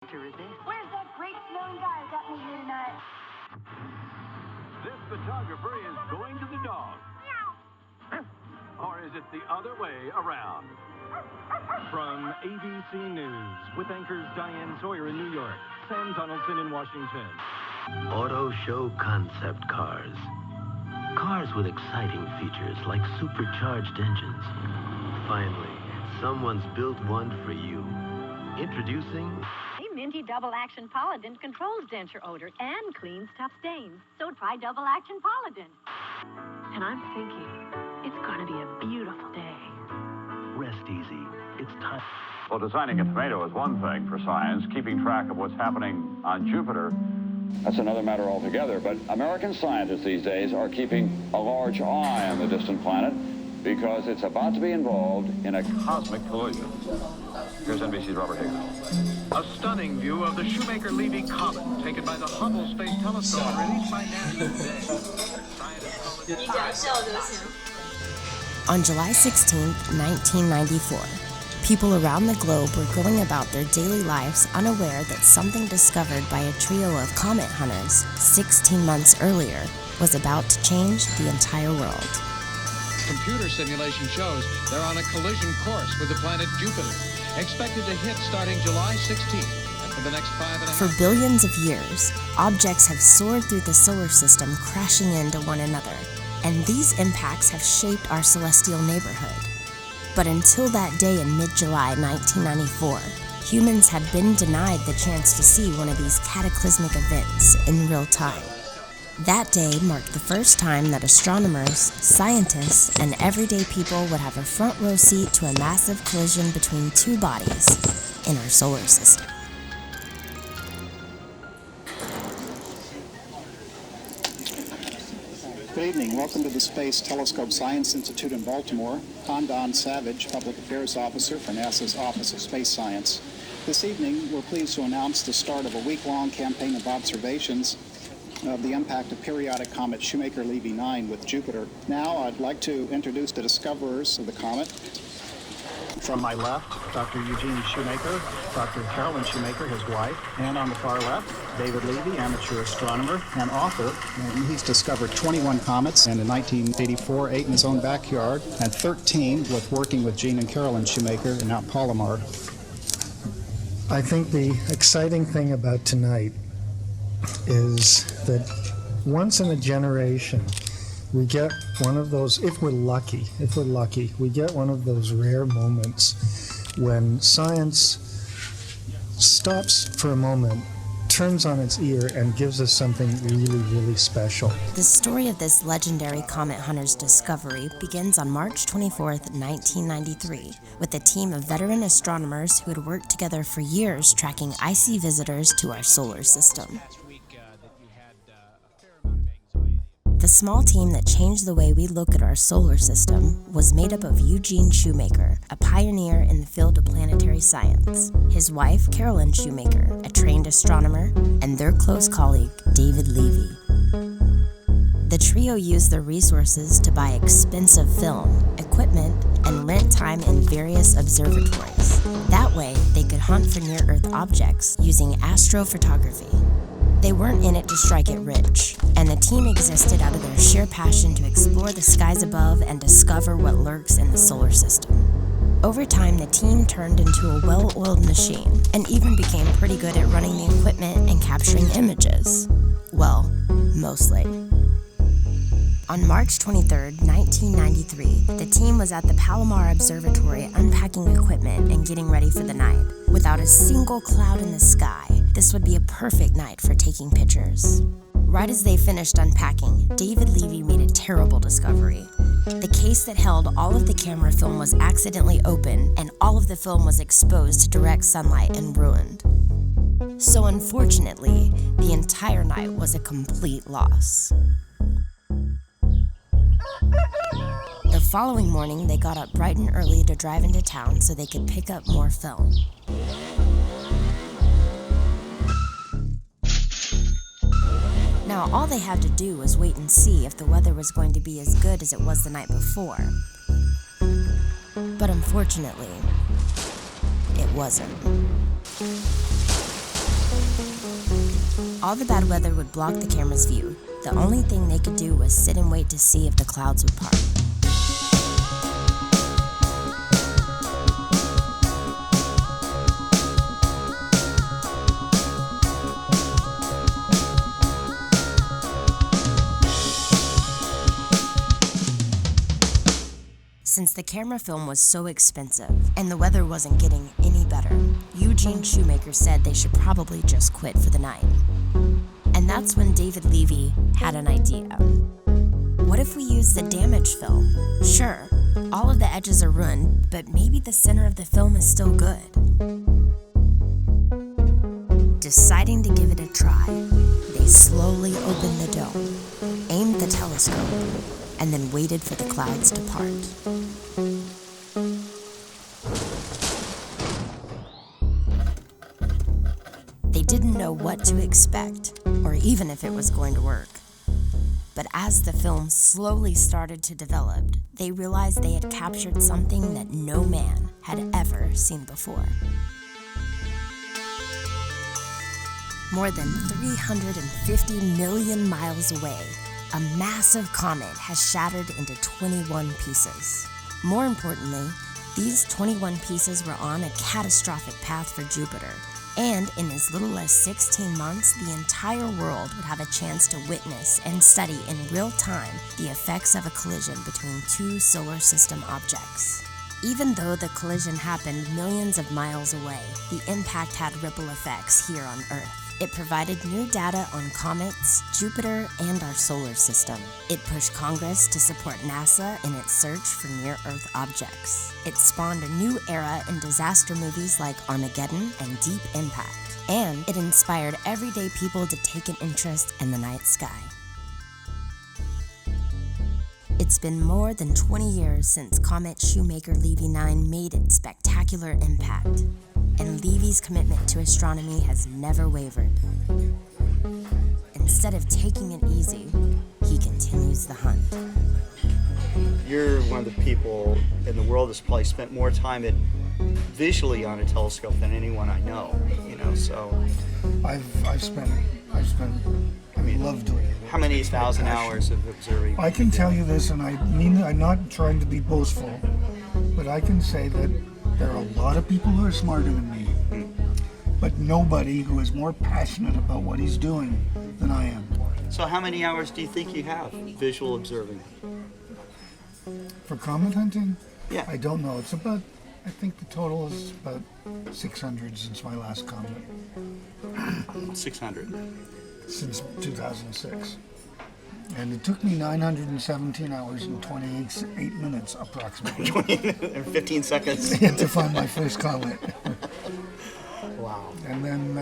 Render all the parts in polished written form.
Where's that great smelling guy who got me here tonight? This photographer is going to the dog. Or is it the other way around? From ABC News, with anchors Diane Sawyer in New York, Sam Donaldson in Washington. Auto Show concept cars. Cars with exciting features like supercharged engines. Finally, someone's built one for you. Introducing... Minty Double Action Polident controls denture odor and cleans tough stains. So try Double Action Polident. And I'm thinking, it's going to be a beautiful day. Rest easy. It's time. Well, designing a tomato is one thing for science. Keeping track of what's happening on Jupiter, that's another matter altogether. But American scientists these days are keeping a large eye on the distant planet because it's about to be involved in a cosmic collision. Here's NBC's Robert Higgins. A stunning view of the Shoemaker-Levy comet taken by the Hubble Space Telescope released by NASA today. On July 16, 1994, people around the globe were going about their daily lives unaware that something discovered by a trio of comet hunters 16 months earlier was about to change the entire world. Computer simulation shows they're on a collision course with the planet Jupiter, expected to hit starting July 16th, and for the next 5.5 For billions of years, objects have soared through the solar system, crashing into one another, and these impacts have shaped our celestial neighborhood. But until that day in mid-July 1994, humans had been denied the chance to see one of these cataclysmic events in real time. That day marked the first time that astronomers, scientists, and everyday people would have a front row seat to a massive collision between two bodies in our solar system. Good evening. Welcome to the Space Telescope Science Institute in Baltimore. I'm Don Savage, Public Affairs Officer for NASA's Office of Space Science. This evening, we're pleased to announce the start of a week-long campaign of observations of the impact of periodic comet Shoemaker-Levy 9 with Jupiter. Now, I'd like to introduce the discoverers of the comet. From my left, Dr. Eugene Shoemaker, Dr. Carolyn Shoemaker, his wife, and on the far left, David Levy, amateur astronomer and author. And he's discovered 21 comets, and in 1984, 8 in his own backyard, and 13 working with Gene and Carolyn Shoemaker in Mount Palomar. I think the exciting thing about tonight is that once in a generation, we get one of those, if we're lucky, we get one of those rare moments when science stops for a moment, turns on its ear, and gives us something really, really special. The story of this legendary comet hunter's discovery begins on March 24th, 1993, with a team of veteran astronomers who had worked together for years tracking icy visitors to our solar system. The small team that changed the way we look at our solar system was made up of Eugene Shoemaker, a pioneer in the field of planetary science, his wife, Carolyn Shoemaker, a trained astronomer, and their close colleague, David Levy. The trio used their resources to buy expensive film, equipment, and rent time in various observatories. That way, they could hunt for near-Earth objects using astrophotography. They weren't in it to strike it rich, and the team existed out of their sheer passion to explore the skies above and discover what lurks in the solar system. Over time, the team turned into a well-oiled machine, and even became pretty good at running the equipment and capturing images. Well, mostly. On March 23, 1993, the team was at the Palomar Observatory unpacking equipment and getting ready for the night. Without a single cloud in the sky, this would be a perfect night for taking pictures. Right as they finished unpacking, David Levy made a terrible discovery. The case that held all of the camera film was accidentally opened, and all of the film was exposed to direct sunlight and ruined. So unfortunately, the entire night was a complete loss. The following morning, they got up bright and early to drive into town so they could pick up more film. Now, all they had to do was wait and see if the weather was going to be as good as it was the night before. But unfortunately, it wasn't. All the bad weather would block the camera's view. The only thing they could do was sit and wait to see if the clouds would part. Since the camera film was so expensive and the weather wasn't getting any better, Eugene Shoemaker said they should probably just quit for the night. And that's when David Levy had an idea. What if we use the damaged film? Sure, all of the edges are ruined, but maybe the center of the film is still good. Deciding to give it a try, they slowly opened the dome, aimed the telescope, and then waited for the clouds to part. They didn't know what to expect, or even if it was going to work. But as the film slowly started to develop, they realized they had captured something that no man had ever seen before. More than 350 million miles away, a massive comet has shattered into 21 pieces. More importantly, these 21 pieces were on a catastrophic path for Jupiter, and in as little as 16 months, the entire world would have a chance to witness and study in real time the effects of a collision between two solar system objects. Even though the collision happened millions of miles away, the impact had ripple effects here on Earth. It provided new data on comets, Jupiter, and our solar system. It pushed Congress to support NASA in its search for near-Earth objects. It spawned a new era in disaster movies like Armageddon and Deep Impact. And it inspired everyday people to take an interest in the night sky. It's been more than 20 years since Comet Shoemaker-Levy 9 made its spectacular impact, and Levy's commitment to astronomy has never wavered. Instead of taking it easy, he continues the hunt. You're one of the people in the world that's probably spent more time visually on a telescope than anyone I know, so. I've spent, love doing it. How many thousand hours of observing? I can tell you this, and I'm not trying to be boastful, but I can say that there are a lot of people who are smarter than me, but nobody who is more passionate about what he's doing than I am. So how many hours do you think you have visual observing? For comet hunting? Yeah. I don't know. It's about, I think the total is about 600 since my last comet. 600. Since 2006. And it took me 917 hours and 28 minutes approximately. And 15 seconds. To find my first comet. Wow. And then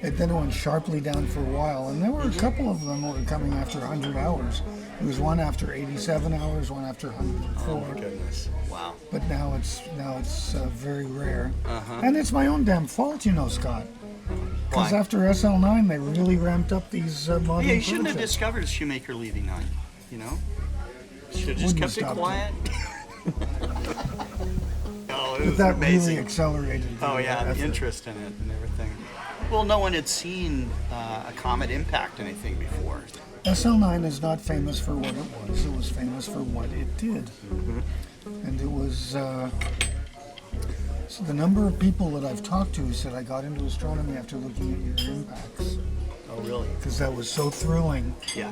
it went sharply down for a while. And there were a couple of them that were coming after 100 hours. There was one after 87 hours, one after 104. Oh my goodness. Wow. But now it's very rare. Uh-huh. And it's my own damn fault, Scott. Because after SL9, they really ramped up these modern you shouldn't have projects. discovered Shoemaker-Levy 9, Should have just kept it quiet. Oh, it was that amazing. Really accelerated the effort. Interest in it and everything. Well, no one had seen a comet impact anything before. SL9 is not famous for what it was. It was famous for what it did. Mm-hmm. And it was... so the number of people that I've talked to said I got into astronomy after looking at your impacts. Oh, really? Because that was so thrilling. Yeah.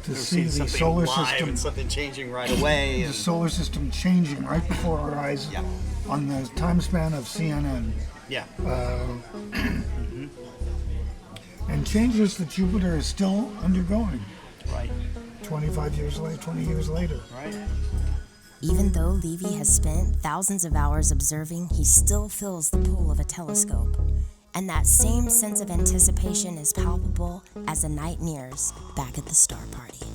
To see the solar system... and something changing right away. The solar system changing right before our eyes on the time span of CNN. Yeah. And changes that Jupiter is still undergoing. Right. 20 years later. Right. Even though Levy has spent thousands of hours observing, he still feels the pull of a telescope. And that same sense of anticipation is palpable as the night nears back at the star party.